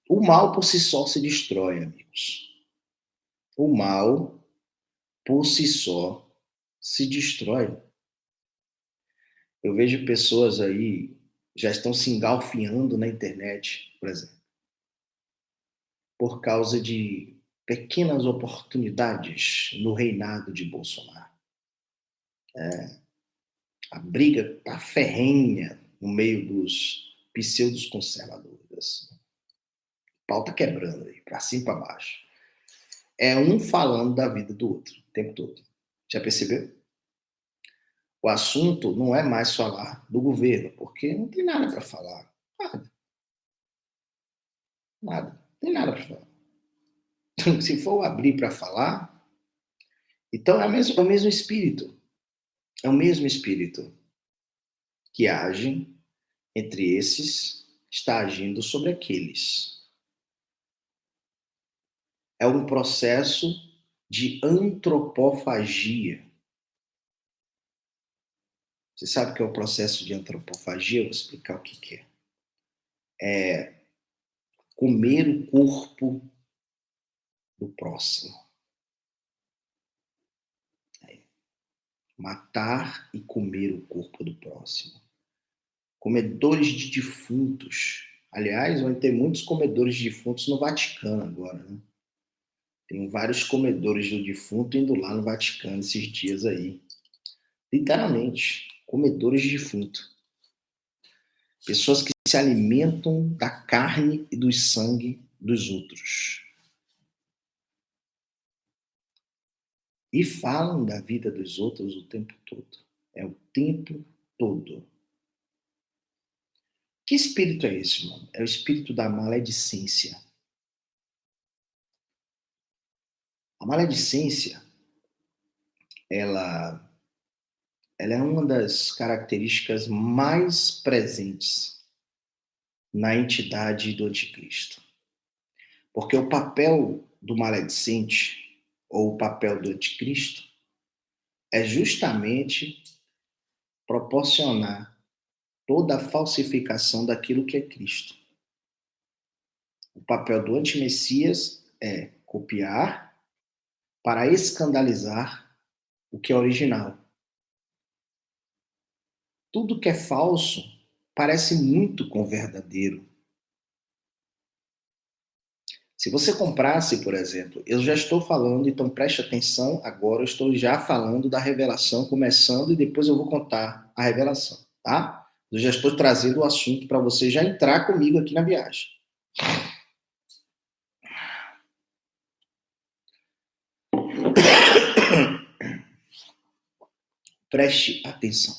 O mal por si só se destrói, amigos. O mal por si só se destrói. Eu vejo pessoas aí já estão se engalfinhando na internet, por exemplo, por causa de pequenas oportunidades no reinado de Bolsonaro. A briga tá ferrenha no meio dos pseudos conservadores. O pau tá quebrando aí, pra cima e pra baixo. É um falando da vida do outro o tempo todo. Já percebeu? O assunto não é mais falar do governo, porque não tem nada para falar. Nada, nada. Não tem nada para falar. Se for abrir para falar, então é o mesmo espírito. É o mesmo espírito que age entre esses, está agindo sobre aqueles. É um processo de antropofagia. Você sabe o que é o processo de antropofagia? Eu vou explicar o que é. É comer o corpo do próximo. Matar e comer o corpo do próximo. Comedores de defuntos. Aliás, vai ter muitos comedores de defuntos no Vaticano agora, né? Tem vários comedores do defunto indo lá no Vaticano esses dias aí. Literalmente, comedores de defunto. Pessoas que se alimentam da carne e do sangue dos outros. E falam da vida dos outros o tempo todo. É o tempo todo. Que espírito é esse, mano? É o espírito da maledicência. A maledicência, ela, ela é uma das características mais presentes na entidade do anticristo. Porque o papel do maledicente, ou o papel do anticristo, é justamente proporcionar toda a falsificação daquilo que é Cristo. O papel do antimessias é copiar para escandalizar o que é original. Tudo que é falso parece muito com o verdadeiro. Se você comprasse, por exemplo, eu já estou falando, então preste atenção, agora eu estou já falando da revelação, começando, e depois eu vou contar a revelação, tá? Eu já estou trazendo o assunto para você já entrar comigo aqui na viagem. Preste atenção.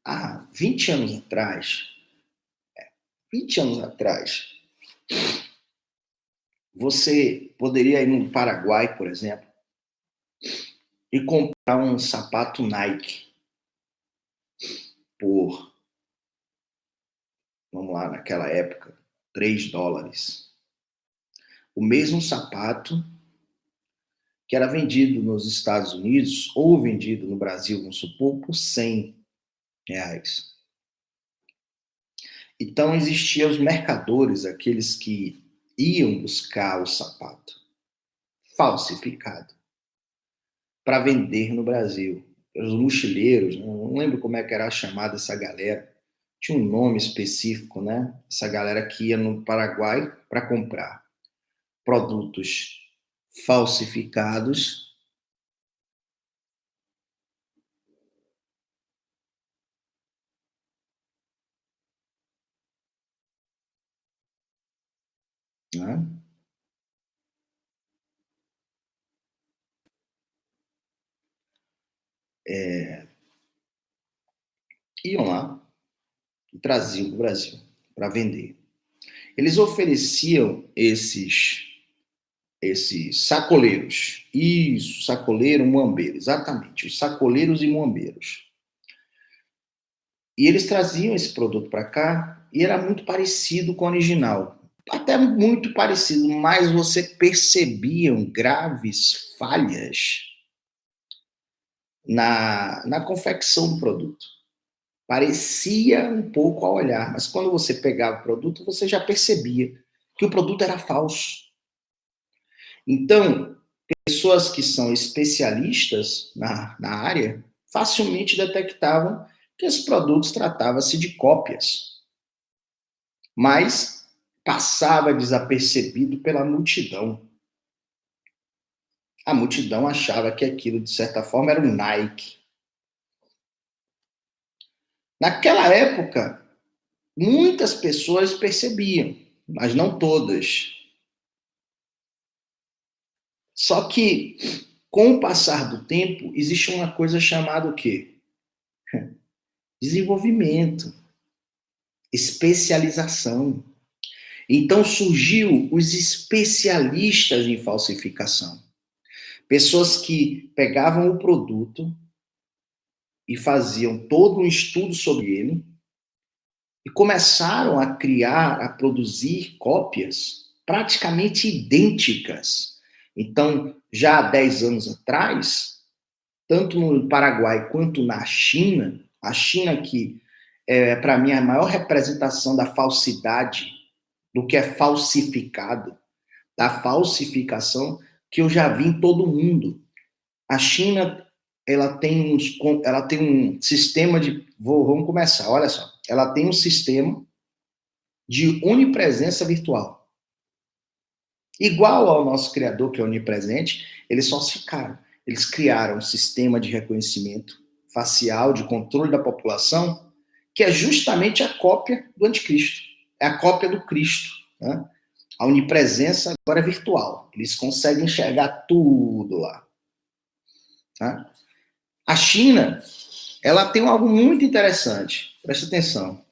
Há 20 anos atrás, 20 anos atrás, você poderia ir no Paraguai, por exemplo, e comprar um sapato Nike por, vamos lá, naquela época, $3. O mesmo sapato que era vendido nos Estados Unidos ou vendido no Brasil, vamos supor, por R$ 100. Então existiam os mercadores, aqueles que iam buscar o sapato falsificado para vender no Brasil. Os mochileiros, né? Não lembro como é que era chamada essa galera, tinha um nome específico, né? Essa galera que ia no Paraguai para comprar produtos falsificados, né? Iam lá e traziam para o Brasil para vender. Eles ofereciam esses sacoleiros. Isso, sacoleiro, muambeiro, exatamente, os sacoleiros e muambeiros. E eles traziam esse produto para cá e era muito parecido com o original. Até muito parecido, mas você percebiam graves falhas na confecção do produto. Parecia um pouco ao olhar, mas quando você pegava o produto, você já percebia que o produto era falso. Então, pessoas que são especialistas na área facilmente detectavam que os produtos tratavam-se de cópias, mas passava desapercebido pela multidão. A multidão achava que aquilo, de certa forma, era um Nike. Naquela época, muitas pessoas percebiam, mas não todas. Só que, com o passar do tempo, existe uma coisa chamada o quê? Desenvolvimento, especialização. Então surgiu os especialistas em falsificação. Pessoas que pegavam o produto e faziam todo um estudo sobre ele e começaram a criar, a produzir cópias praticamente idênticas. Então, já há 10 anos atrás, tanto no Paraguai quanto na China, a China que é, para mim, a maior representação da falsidade, do que é falsificado, da falsificação, que eu já vi em todo mundo. A China, ela tem um sistema de, vamos começar, olha só, ela tem um sistema de onipresença virtual. Igual ao nosso criador, que é onipresente, eles falsificaram. Eles criaram um sistema de reconhecimento facial, de controle da população, que é justamente a cópia do anticristo. É a cópia do Cristo. Né? A onipresença agora é virtual. Eles conseguem enxergar tudo lá. Tá? A China, ela tem algo muito interessante. Presta atenção.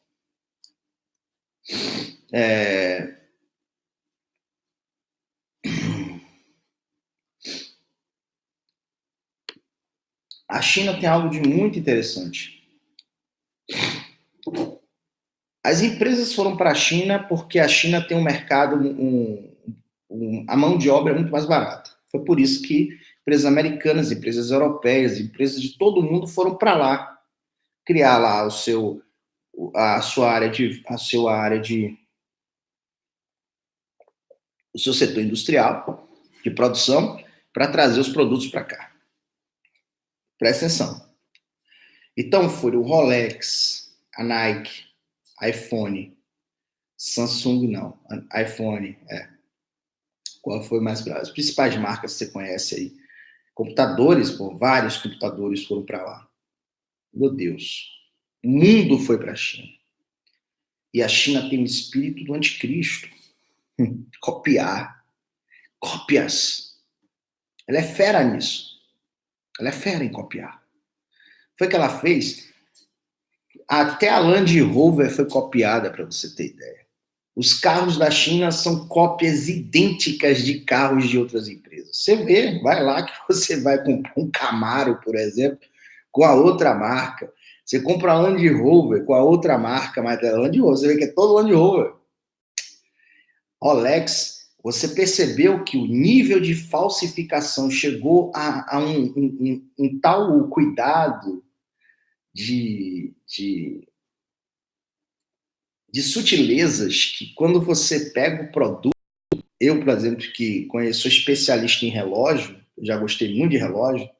A China tem algo de muito interessante. As empresas foram para a China porque a China tem um mercado, a mão de obra é muito mais barata. Foi por isso que empresas americanas, empresas europeias, empresas de todo mundo foram para lá criar lá a sua área o seu setor industrial de produção para trazer os produtos para cá. Presta atenção. Então foram o Rolex, a Nike, iPhone, Samsung não, iPhone, Qual foi mais bravo? As principais marcas que você conhece aí. Computadores, pô, vários computadores foram para lá. Meu Deus. O mundo foi para a China. E a China tem o espírito do anticristo. Copiar. Cópias. Ela é fera nisso. Ela é fera em copiar. Foi o que ela fez. Até a Land Rover foi copiada, para você ter ideia. Os carros da China são cópias idênticas de carros de outras empresas. Você vê, vai lá que você vai comprar um Camaro, por exemplo, com a outra marca. Você compra a Land Rover com a outra marca, mas é Land Rover, você vê que é todo Land Rover. Rolex, você percebeu que o nível de falsificação chegou a um tal cuidado de sutilezas que quando você pega o produto, eu, por exemplo, que sou especialista em relógio, já gostei muito de relógio,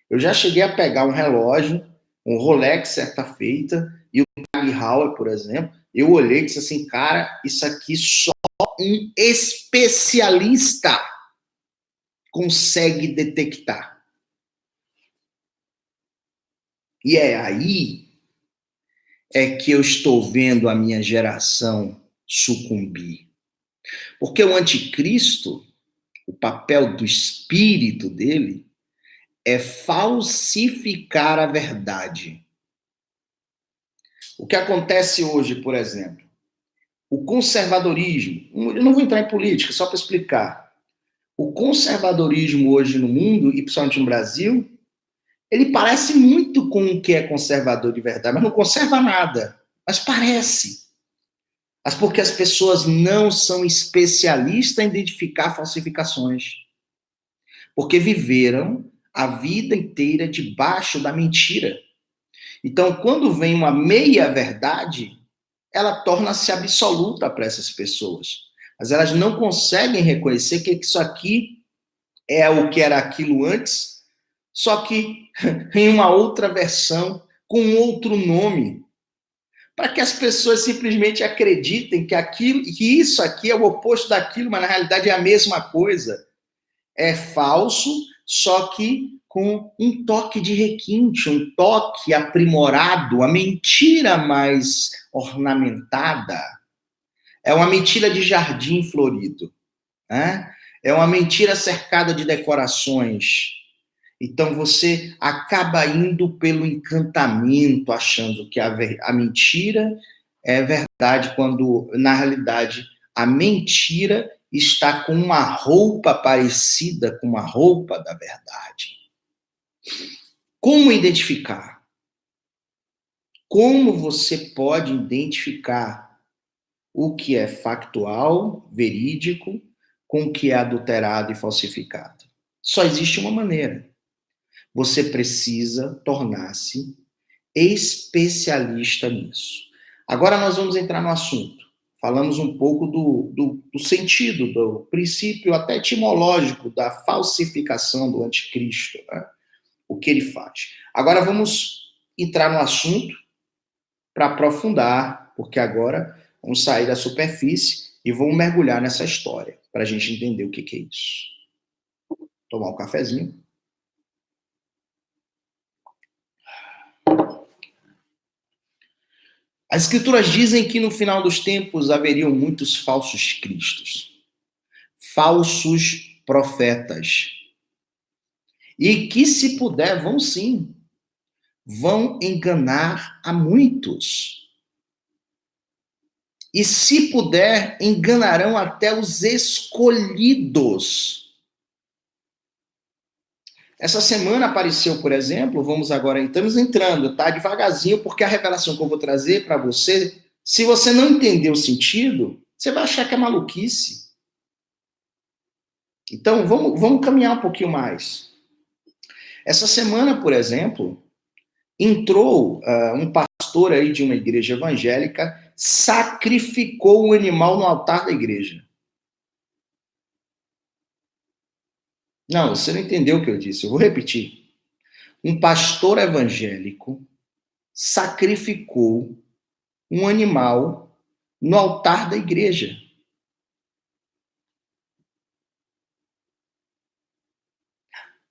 eu já cheguei a pegar um relógio, um Rolex certa feita, e o Tag Heuer, por exemplo, eu olhei e disse assim, cara, isso aqui só um especialista consegue detectar. E é aí que eu estou vendo a minha geração sucumbir. Porque o anticristo, o papel do espírito dele, é falsificar a verdade. O que acontece hoje, por exemplo, o conservadorismo, eu não vou entrar em política, só para explicar. O conservadorismo hoje no mundo, e principalmente no Brasil, ele parece muito com o que é conservador de verdade, mas não conserva nada. Mas parece. Mas porque as pessoas não são especialistas em identificar falsificações. Porque viveram a vida inteira debaixo da mentira. Então, quando vem uma meia-verdade, ela torna-se absoluta para essas pessoas. Mas elas não conseguem reconhecer que isso aqui é o que era aquilo antes, só que em uma outra versão, com outro nome, para que as pessoas simplesmente acreditem que isso aqui é o oposto daquilo, mas na realidade é a mesma coisa. É falso, só que com um toque de requinte, um toque aprimorado, a mentira mais ornamentada. É uma mentira de jardim florido, né? É uma mentira cercada de decorações. Então você acaba indo pelo encantamento, achando que a mentira é verdade, quando na realidade a mentira está com uma roupa parecida com uma roupa da verdade. Como identificar? Como você pode identificar o que é factual, verídico, com o que é adulterado e falsificado? Só existe uma maneira. Você precisa tornar-se especialista nisso. Agora nós vamos entrar no assunto. Falamos um pouco do sentido, do princípio até etimológico da falsificação do anticristo, né? O que ele faz. Agora vamos entrar no assunto para aprofundar, porque agora vamos sair da superfície e vamos mergulhar nessa história, para a gente entender o que é isso. Tomar um cafezinho. As escrituras dizem que no final dos tempos haveriam muitos falsos cristos, falsos profetas. E que, se puder, vão sim, vão enganar a muitos. E, se puder, enganarão até os escolhidos. Essa semana apareceu, por exemplo, estamos entrando, tá? Devagarzinho, porque a revelação que eu vou trazer para você, se você não entender o sentido, você vai achar que é maluquice. Então, vamos caminhar um pouquinho mais. Essa semana, por exemplo, entrou um pastor aí de uma igreja evangélica, sacrificou um animal no altar da igreja. Não, você não entendeu o que eu disse, eu vou repetir. Um pastor evangélico sacrificou um animal no altar da igreja.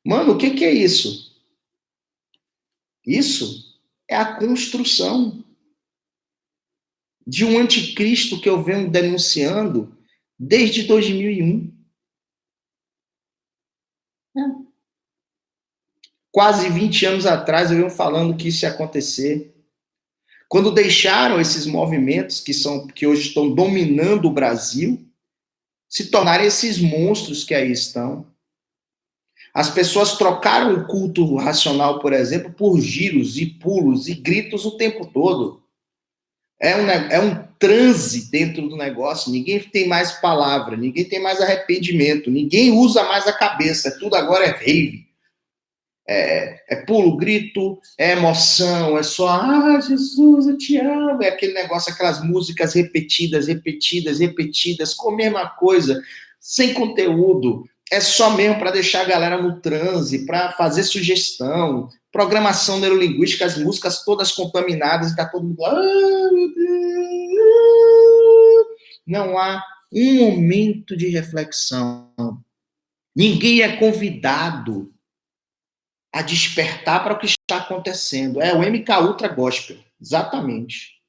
Mano, o que é isso? Isso é a construção de um anticristo que eu venho denunciando desde 2001. Quase 20 anos atrás eu venho falando que isso ia acontecer. Quando deixaram esses movimentos que hoje estão dominando o Brasil se tornarem esses monstros que aí estão. As pessoas trocaram o culto racional, por exemplo, por giros e pulos e gritos o tempo todo. É um transe dentro do negócio. Ninguém tem mais palavra, ninguém tem mais arrependimento, ninguém usa mais a cabeça. Tudo agora é rave. É pulo, grito, é emoção, é só, Jesus, eu te amo. É aquele negócio, aquelas músicas repetidas, com a mesma coisa, sem conteúdo. É só mesmo para deixar a galera no transe, para fazer sugestão, programação neurolinguística, as músicas todas contaminadas, e tá todo mundo, meu Deus. Não há um momento de reflexão. Ninguém é convidado a despertar para o que está acontecendo. É o MK Ultra Gospel, exatamente.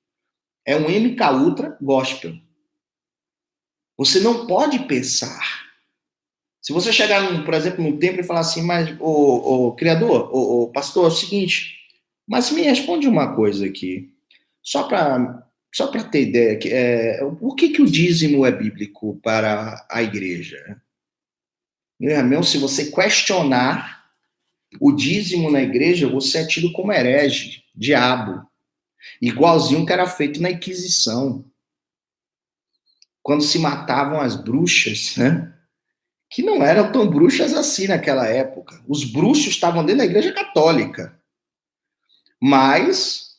É um MK Ultra Gospel. Você não pode pensar. Se você chegar, por exemplo, num templo e falar assim, mas, o criador, o pastor, é o seguinte, mas me responde uma coisa aqui, só para ter ideia, por que o dízimo é bíblico para a igreja? Meu irmão, se você questionar o dízimo na igreja, você é tido como herege, diabo. Igualzinho que era feito na Inquisição. Quando se matavam as bruxas, né? Que não eram tão bruxas assim naquela época. Os bruxos estavam dentro da igreja católica. Mas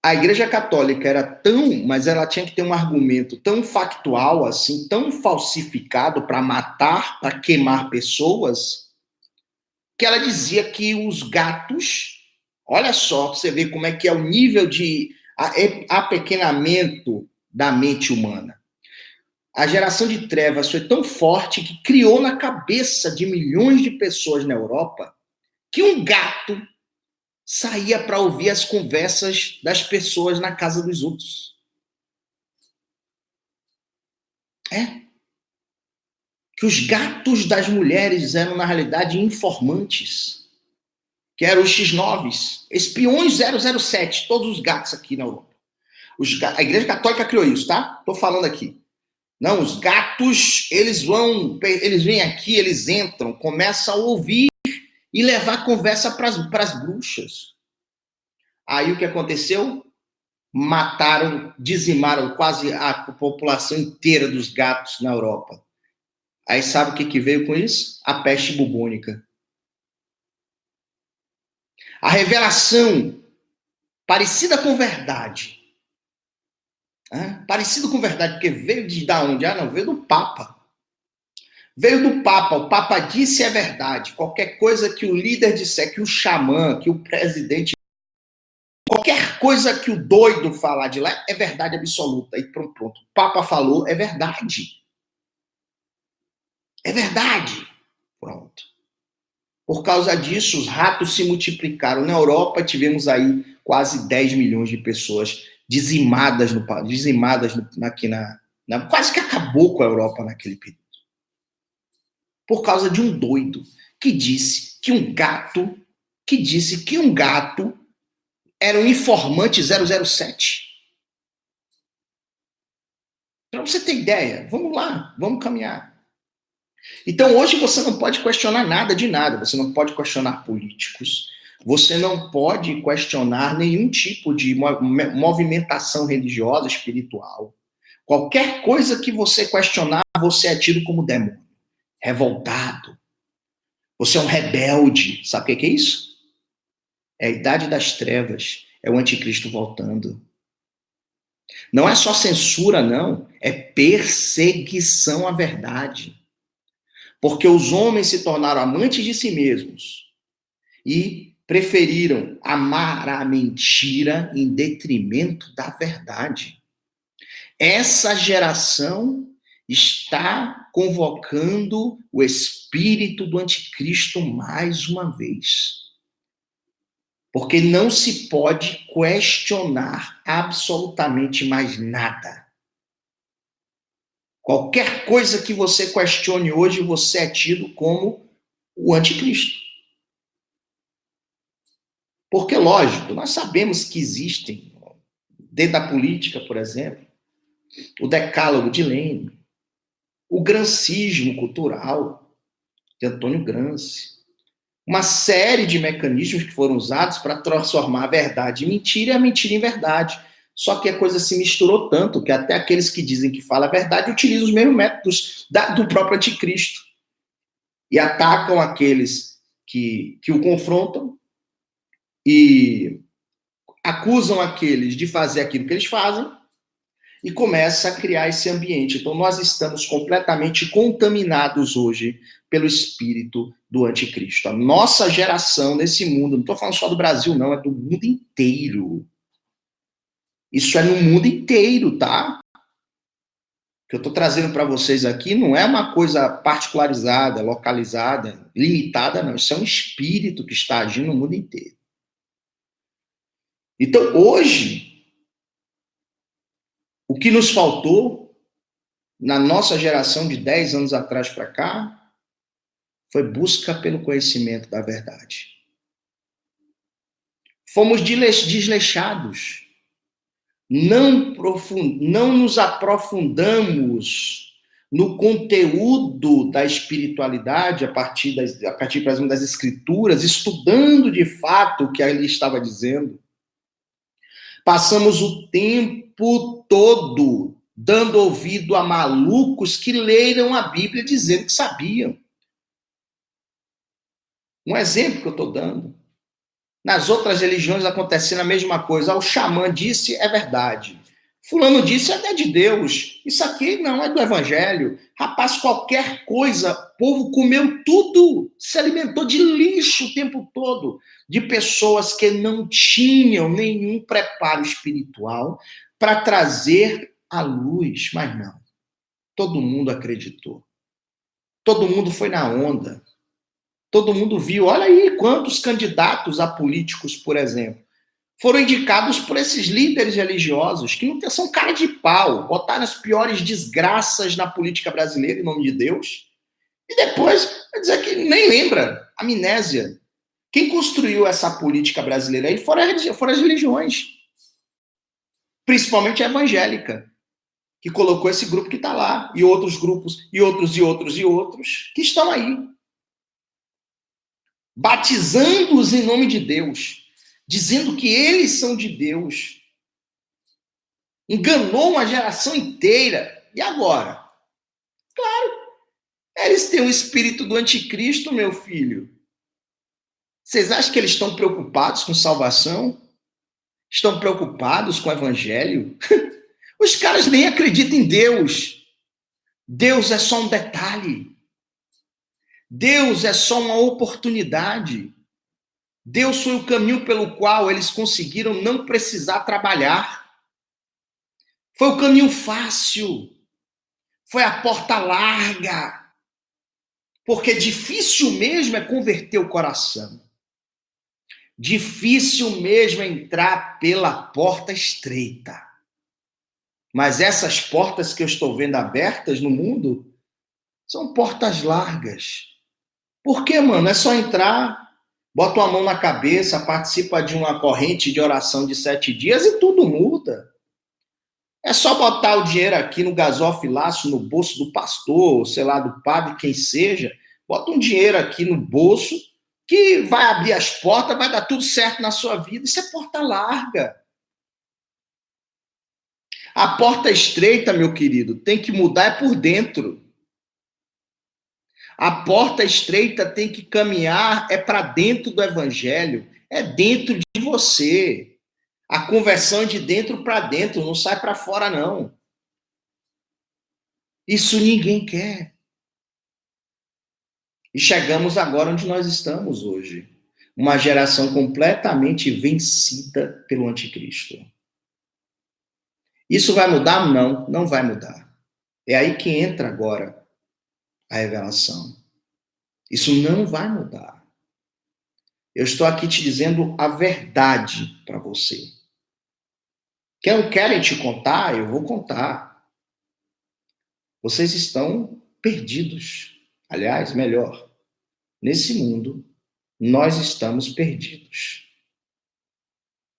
a Igreja Católica era mas ela tinha que ter um argumento tão factual, assim, tão falsificado para matar, para queimar pessoas, que ela dizia que os gatos, olha só, você vê como é que é o nível de apequenamento da mente humana. A geração de trevas foi tão forte que criou na cabeça de milhões de pessoas na Europa que um gato saía para ouvir as conversas das pessoas na casa dos outros. Que os gatos das mulheres eram, na realidade, informantes, que eram os X9s, espiões 007, todos os gatos aqui na Europa. A Igreja Católica criou isso, tá? Tô falando aqui. Não, os gatos, eles vêm aqui, eles entram, começam a ouvir e levar conversa para as bruxas. Aí o que aconteceu? Mataram, dizimaram quase a população inteira dos gatos na Europa. Aí sabe o que veio com isso? A peste bubônica. A revelação parecida com verdade. Parecido com verdade, porque veio de onde? Não, veio do Papa. Veio do Papa. O Papa disse é verdade. Qualquer coisa que o líder disser, que o xamã, que o presidente, qualquer coisa que o doido falar de lá é verdade absoluta. E pronto. O Papa falou, é verdade. É verdade. Pronto. Por causa disso, os ratos se multiplicaram. Na Europa, tivemos aí quase 10 milhões de pessoas dizimadas aqui quase que acabou com a Europa naquele período. Por causa de um doido que disse que um gato era um informante 007. Para você ter ideia, vamos lá, vamos caminhar. Então, hoje você não pode questionar nada de nada. Você não pode questionar políticos. Você não pode questionar nenhum tipo de movimentação religiosa, espiritual. Qualquer coisa que você questionar, você é tido como demônio, revoltado. Você é um rebelde. Sabe o que é isso? É a idade das trevas. É o anticristo voltando. Não é só censura, não. É perseguição à verdade. Porque os homens se tornaram amantes de si mesmos e preferiram amar a mentira em detrimento da verdade. Essa geração está convocando o espírito do anticristo mais uma vez. Porque não se pode questionar absolutamente mais nada. Qualquer coisa que você questione hoje, você é tido como o anticristo. Porque, lógico, nós sabemos que existem, dentro da política, por exemplo, o decálogo de Lênin, o gramscismo cultural de Antônio Gramsci, uma série de mecanismos que foram usados para transformar a verdade em mentira e a mentira em verdade. Só que a coisa se misturou tanto que até aqueles que dizem que falam a verdade utilizam os mesmos métodos do próprio anticristo. E atacam aqueles que o confrontam e acusam aqueles de fazer aquilo que eles fazem e começa a criar esse ambiente. Então, nós estamos completamente contaminados hoje pelo espírito do anticristo. A nossa geração nesse mundo, não estou falando só do Brasil, não, é do mundo inteiro. Isso é no mundo inteiro, tá? O que eu estou trazendo para vocês aqui não é uma coisa particularizada, localizada, limitada, não. Isso é um espírito que está agindo no mundo inteiro. Então, hoje, o que nos faltou na nossa geração de 10 anos atrás para cá foi busca pelo conhecimento da verdade. Fomos desleixados. Não nos aprofundamos no conteúdo da espiritualidade a partir, por exemplo, das escrituras, estudando de fato o que ele estava dizendo. Passamos o tempo todo dando ouvido a malucos que leram a Bíblia dizendo que sabiam. Um exemplo que eu estou dando. Nas outras religiões acontecendo a mesma coisa. O xamã disse, é verdade. Fulano disse, é de Deus. Isso aqui não é do evangelho. Rapaz, qualquer coisa, o povo comeu tudo. Se alimentou de lixo o tempo todo. De pessoas que não tinham nenhum preparo espiritual para trazer a luz. Mas não. Todo mundo acreditou. Todo mundo foi na onda. Todo mundo viu. Olha aí quantos candidatos a políticos, por exemplo, foram indicados por esses líderes religiosos que não são cara de pau, botaram as piores desgraças na política brasileira, em nome de Deus, e depois vai dizer que nem lembra, amnésia. Quem construiu essa política brasileira aí foram as religiões, principalmente a evangélica, que colocou esse grupo que está lá, e outros grupos, e outros, que estão aí, batizando-os em nome de Deus, dizendo que eles são de Deus. Enganou uma geração inteira. E agora? Claro, eles têm o espírito do anticristo, meu filho. Vocês acham que eles estão preocupados com salvação? Estão preocupados com o evangelho? Os caras nem acreditam em Deus. Deus é só um detalhe. Deus é só uma oportunidade. Deus foi o caminho pelo qual eles conseguiram não precisar trabalhar. Foi o caminho fácil. Foi a porta larga. Porque difícil mesmo é converter o coração. Difícil mesmo é entrar pela porta estreita. Mas essas portas que eu estou vendo abertas no mundo são portas largas. Por quê, mano? É só entrar, bota uma mão na cabeça, participa de uma corrente de oração de 7 dias e tudo muda. É só botar o dinheiro aqui no gasofilaço, no bolso do pastor, sei lá, do padre, quem seja. Bota um dinheiro aqui no bolso que vai abrir as portas, vai dar tudo certo na sua vida. Isso é porta larga. A porta estreita, meu querido, tem que mudar é por dentro. A porta estreita tem que caminhar é para dentro do evangelho, é dentro de você. A conversão é de dentro para dentro, não sai para fora, não. Isso ninguém quer. E chegamos agora onde nós estamos hoje. Uma geração completamente vencida pelo anticristo. Isso vai mudar? Não, não vai mudar. É aí que entra agora a revelação. Isso não vai mudar. Eu estou aqui te dizendo a verdade para você. Querem te contar? Eu vou contar. Vocês estão perdidos. Aliás, melhor, nesse mundo, nós estamos perdidos.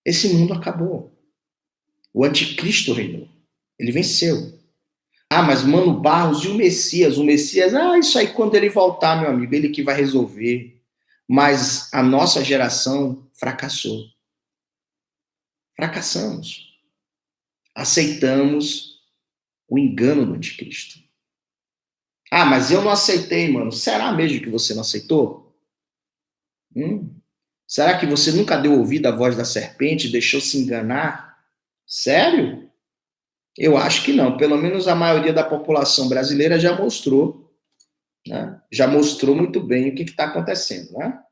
Esse mundo acabou. O anticristo reinou. Ele venceu. Ah, mas Mano Barros e o Messias? O Messias, isso aí quando ele voltar, meu amigo, ele que vai resolver. Mas a nossa geração fracassou. Fracassamos. Aceitamos o engano do anticristo. Ah, mas eu não aceitei, mano. Será mesmo que você não aceitou? Será que você nunca deu ouvido à voz da serpente, deixou se enganar? Sério? Eu acho que não. Pelo menos a maioria da população brasileira já mostrou, né? Já mostrou muito bem o que está acontecendo, né?